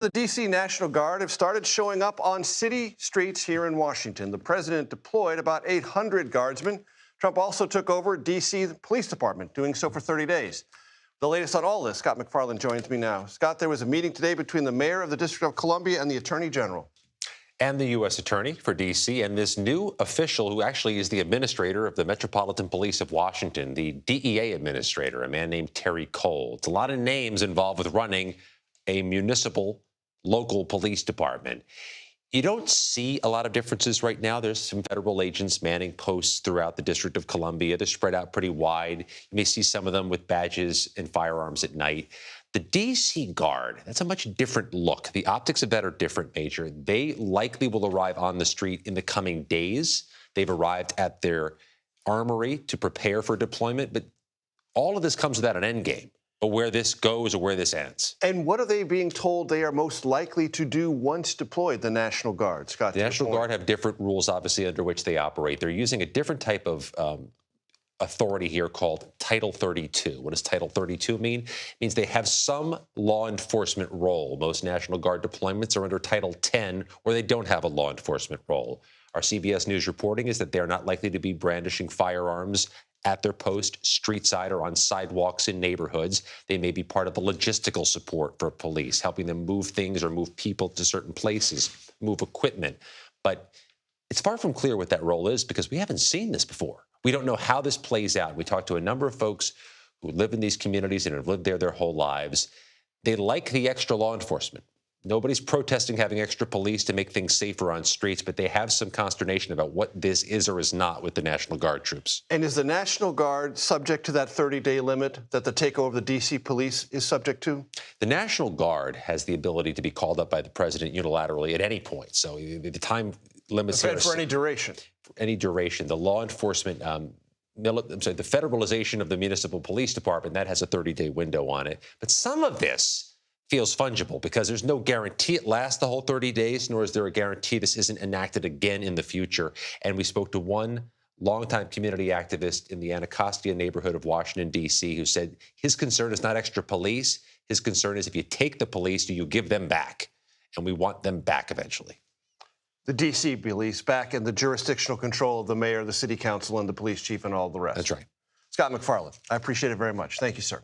The D.C. National Guard have started showing up on city streets here in Washington. The president deployed about 800 guardsmen. Trump also took over D.C. Police Department, doing so for 30 days. The latest on all this, Scott MacFarlane joins me now. Scott, there was a meeting today between the mayor of the District of Columbia and the attorney general. And the U.S. attorney for D.C. and this new official who actually is the administrator of the Metropolitan Police of Washington, the DEA administrator, a man named Terry Cole. It's a lot of names involved with running a municipal local police department. You don't see a lot of differences right now. There's some federal agents manning posts throughout the District of Columbia. They're spread out pretty wide. You may see some of them with badges and firearms at night. The D.C. Guard, that's a much different look. The optics of that are different, Major. They likely will arrive on the street in the coming days. They've arrived at their armory to prepare for deployment, but all of this comes without an end game. But where this goes or where this ends. And what are they being told they are most likely to do once deployed, the National Guard? Scott, the National Guard have different rules, obviously, under which they operate. They're using a different type of authority here called Title 32. What does Title 32 mean? It means they have some law enforcement role. Most National Guard deployments are under Title 10, where they don't have a law enforcement role. Our CBS News reporting is that they're not likely to be brandishing firearms at their post, street side, or on sidewalks in neighborhoods. They may be part of the logistical support for police, helping them move things or move people to certain places, move equipment. But it's far from clear what that role is because we haven't seen this before. We don't know how this plays out. We talked to a number of folks who live in these communities and have lived there their whole lives. They like the extra law enforcement. Nobody's protesting having extra police to make things safer on streets, but they have some consternation about what this is or is not with the National Guard troops. And is the National Guard subject to that 30-day limit that the takeover of the D.C. police is subject to? The National Guard has the ability to be called up by the president unilaterally at any point. So the time limits here for any duration. For any duration. The law enforcement, the federalization of the municipal police department, that has a 30-day window on it. But some of this feels fungible because there's no guarantee it lasts the whole 30 days, nor is there a guarantee this isn't enacted again in the future. And we spoke to one longtime community activist in the Anacostia neighborhood of Washington, D.C., who said his concern is not extra police. His concern is if you take the police, do you give them back? And we want them back eventually. The D.C. police back in the jurisdictional control of the mayor, the city council, and the police chief and all the rest. That's right. Scott MacFarlane, I appreciate it very much. Thank you, sir.